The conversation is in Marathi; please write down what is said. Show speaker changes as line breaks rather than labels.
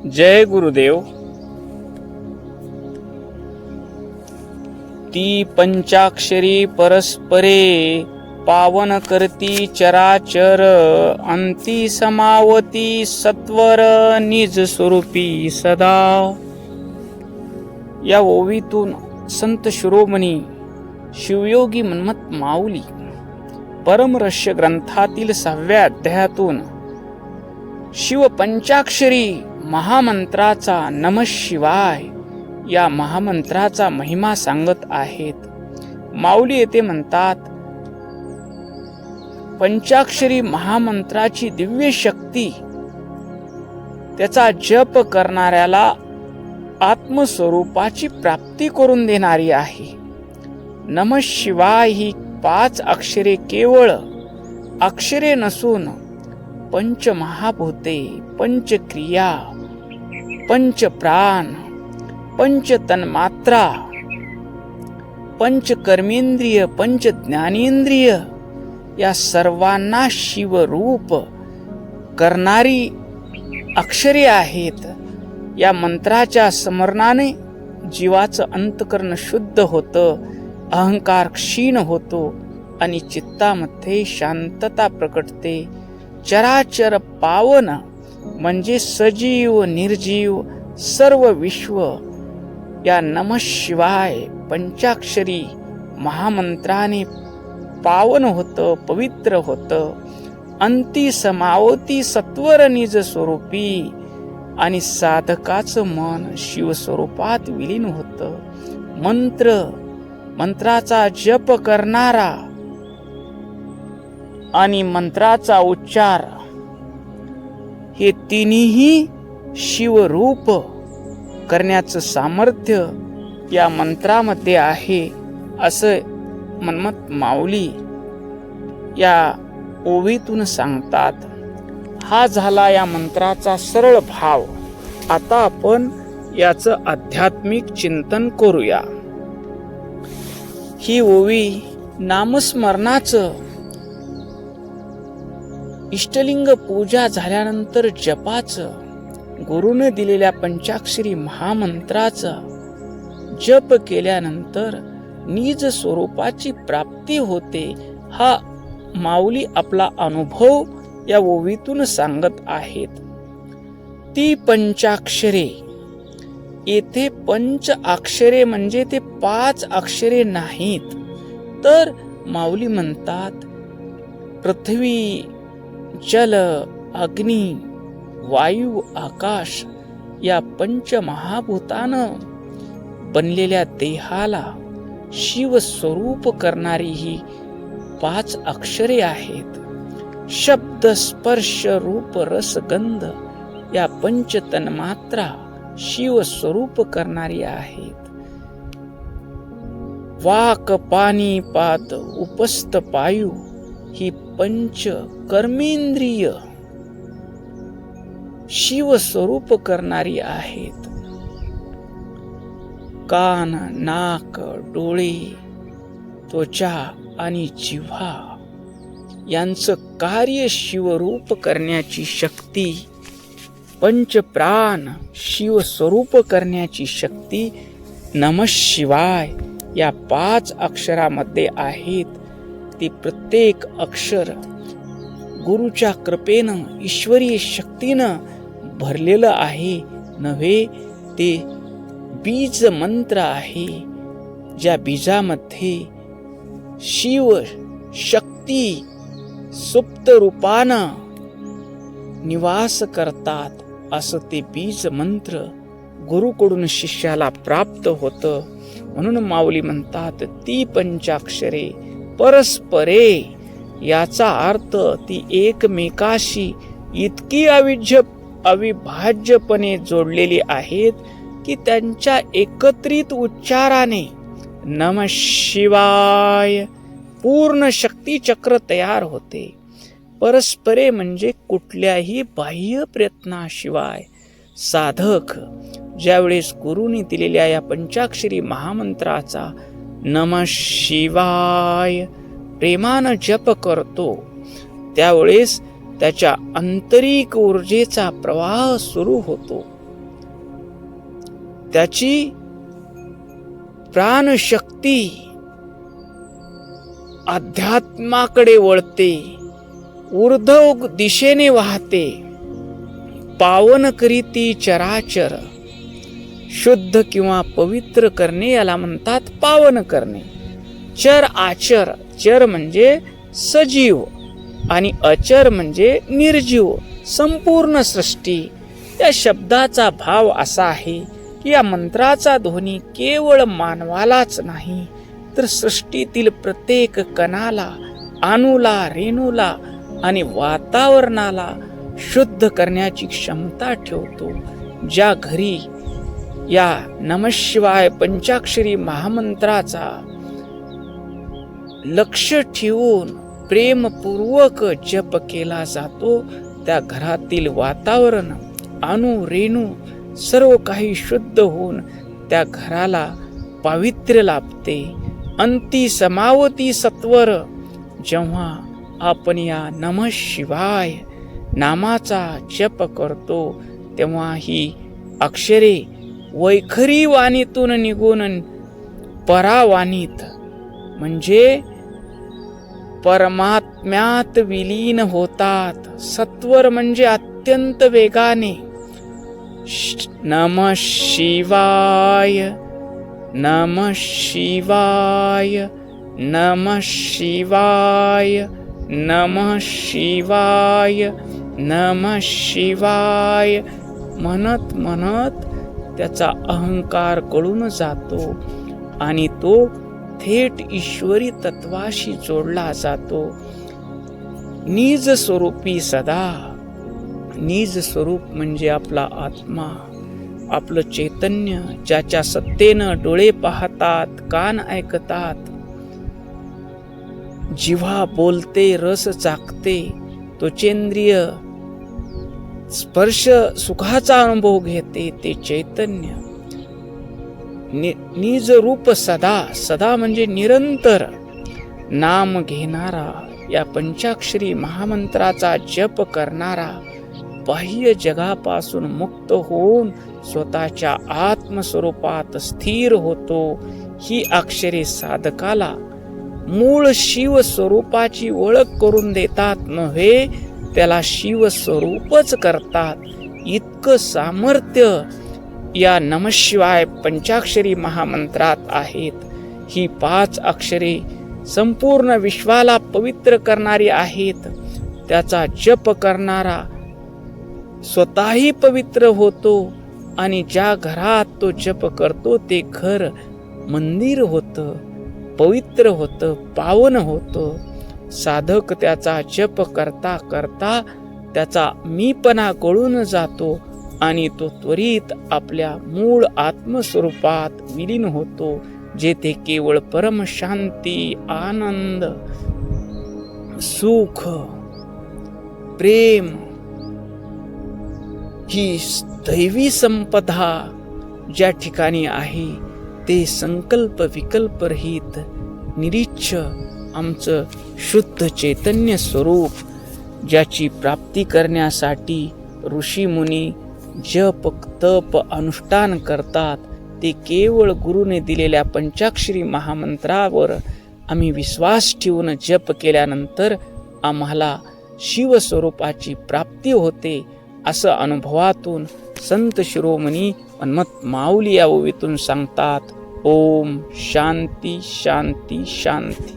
जय गुरुदेव. ती पंचाक्षरी परस्परे पावन करती चराचर, अंती समावती सत्वर निज स्वरूपी सदा. या ओवीतून संत शिरोमणी शिवयोगी मन्मथ माऊली परमरहस्य ग्रंथातील 6व्या अध्यायातून शिव पंचाक्षरी महामंत्राचा नमः शिवाय या महामंत्राचा महिमा सांगत आहेत. माऊली येथे म्हणतात, पंचाक्षरी महामंत्राची दिव्य शक्ती त्याचा जप करणाऱ्याला आत्मस्वरूपाची प्राप्ती करून देणारी आहे. नमः शिवाय ही 5 अक्षरे केवळ अक्षरे नसून पंचमहाभूते, पंचक्रिया, पंचप्राण, पंचतन्मात्रा, पंचकर्मेंद्रिय, पंचज्ञानेंद्रिय या सर्वांना शिवरूप करणारी अक्षरे आहेत. या मंत्राच्या स्मरणाने जीवाचं अंतकरण शुद्ध होतं, अहंकार क्षीण होतो आणि चित्तामध्ये शांतता प्रकटते. चराचर पावन म्हणजे सजीव निर्जीव सर्व विश्व या नमः शिवाय पंचाक्षरी महामंत्राने पावन होतं, पवित्र होतं. अंती समावती सत्वर निज स्वरूपी आणि साधकाचं मन शिवस्वरूपात विलीन होतं. मंत्राचा जप करणारा आणि मंत्राचा उच्चार हे तिन्ही शिवरूप करण्याचं सामर्थ्य या मंत्रामध्ये आहे, असं मन्मथ माऊली या ओवीतून सांगतात. हा झाला या मंत्राचा सरळ भाव. आता आपण याचं आध्यात्मिक चिंतन करूया. ही ओवी नामस्मरणाचं, इष्टलिंग पूजा झाल्यानंतर जपाचं, गुरुने दिलेल्या पंचाक्षरी महामंत्राचा जप केल्यानंतर निज स्वरूपाची प्राप्ती होते. हा माऊली आपला अनुभव या ओवीतून सांगत आहेत. ती पंचाक्षरे, येथे पंच अक्षरे म्हणजे ते 5 अक्षरे नाहीत, तर माऊली म्हणतात पृथ्वी, जल, अग्नी, वायू, आकाश या पंचमहाभूतानं बनलेल्या देहाला शिवस्वरूप करणारी ही 5 अक्षरे आहेत. शब्द, स्पर्श, रूप, रस, गंध या पंचतन्मात्रा शिवस्वरूप करणारी आहेत. वाक, पाणी, पाद, उपस्थ, पायू ही पंच कर्मेंद्रिय शिवस्वरूप करणारी आहेत. कान, नाक, डोळे, त्वचा आणि जिव्हा यांचं कार्य शिवरूप करण्याची शक्ती, पंचप्राण शिवस्वरूप करण्याची शक्ती नमः शिवाय या 5 अक्षरामध्ये आहेत. ती प्रत्येक अक्षर गुरुच्या कृपेनं, ईश्वरीय शक्तीनं भरलेलं आहे नव्हे, ते बीज मंत्र आहे. ज्या बीजामध्ये शिव शक्ती सुप्त रूपानं निवास करतात, असं ते बीज मंत्र गुरुकडून शिष्याला प्राप्त होतं. म्हणून माऊली म्हणतात ती पंचाक्षरे परस्परे, याचा अर्थ ती एकमेकाशी इतकी अविभाज्यपणे जोडलेली आहेत की त्यांच्या एकत्रित उच्चाराने नमः शिवाय पूर्ण शक्ती चक्र तयार होते. परस्परे म्हणजे कुठल्याही बाह्य प्रयत्नाशिवाय साधक ज्यावेळेस गुरुने दिलेल्या या पंचाक्षरी महामंत्राचा नमः शिवाय प्रेमानं जप करतो, त्यावेळेस त्याच्या आंतरिक ऊर्जेचा प्रवाह सुरू होतो. त्याची प्राणशक्ती अध्यात्माकडे वळते, ऊर्ध्व दिशेने वाहते, पावन करीती चराचर. शुद्ध किंवा पवित्र करणे याला म्हणतात पावन करणे. चर आचर, चर म्हणजे सजीव आणि अचर म्हणजे निर्जीव, संपूर्ण सृष्टी. या शब्दाचा भाव असा आहे की या मंत्राचा ध्वनी केवळ मानवालाच नाही तर सृष्टीतील प्रत्येक कणाला, अणूला, रेणूला आणि वातावरणाला शुद्ध करण्याची क्षमता ठेवतो. ज्या घरी या नमःशिवाय पंचाक्षरी महामंत्राचा लक्ष ठेवून प्रेमपूर्वक जप केला जातो, त्या घरातील वातावरण, अणू, रेणू सर्व काही शुद्ध होऊन त्या घराला पावित्र्य लाभते. अंती समावती सत्वर. जेव्हा आपण या नमः शिवाय नामाचा जप करतो तेव्हा ही अक्षरे वैखरी वाणीतून निघून परावाणीत म्हणजे परमात्म्यात विलीन होतात. सत्वर म्हणजे अत्यंत वेगाने. नमः शिवाय, नमः शिवाय, नमः शिवाय, नमः शिवाय, नमः शिवाय म्हणत म्हणत त्याचा अहंकार गळून जातो आणि तो थेट ईश्वरी तत्वाशी जोडला जातो. निज स्वरूपी सदा. निज स्वरूप म्हणजे आपला आत्मा, आपलं चैतन्य, ज्याच्या सत्तेनं डोळे पाहतात, कान ऐकतात, जिव्हा बोलते, रस चाखते, त्वचेंद्रिय स्पर्श सुखाचा अनुभव घेते, ते चैतन्य. निज रूप सदा. सदा म्हणजे निरंतर नाम घेणारा, या पंचाक्षरी महामंत्राचा जप करणारा, बाह्य जगापासून मुक्त होऊन स्वतःच्या आत्मस्वरूपात स्थिर होतो. ही अक्षरे साधकाला मूळ शिव स्वरूपाची ओळख करून देतात नव्हे, त्याला शिव स्वरूपच करतात. इतकं सामर्थ्य या नमःशिवाय पंचाक्षरी महामंत्रात आहेत. ही 5 अक्षरे संपूर्ण विश्वाला पवित्र करणारी आहेत. त्याचा जप करणारा स्वतःही पवित्र होतो आणि ज्या घरात तो जप करतो ते घर मंदिर होतं, पवित्र होतं, पावन होतं. साधक त्याचा जप करता करता त्याचा मीपणा गळून जातो आणि तो त्वरित आपल्या मूळ आत्मस्वरूपात विलीन होतो, जेथे केवळ परम शांती, आनंद, सुख, प्रेम ही दैवी संपदा ज्या ठिकाणी आहे ते संकल्प विकल्प रहित निरीच्छ आमचं शुद्ध चैतन्य स्वरूप, ज्याची प्राप्ती करण्यासाठी ऋषी मुनी जप तप अनुष्ठान करतात. ते केवळ गुरुने दिलेल्या पंचाक्षरी महामंत्रावर आम्ही विश्वास ठेवून जप केल्यानंतर आम्हाला शिवस्वरूपाची प्राप्ती होते, असं अनुभवातून संत शिरोमणी मन्मथ माऊली या ओवीतून सांगतात. ओम शांती शांती शांती.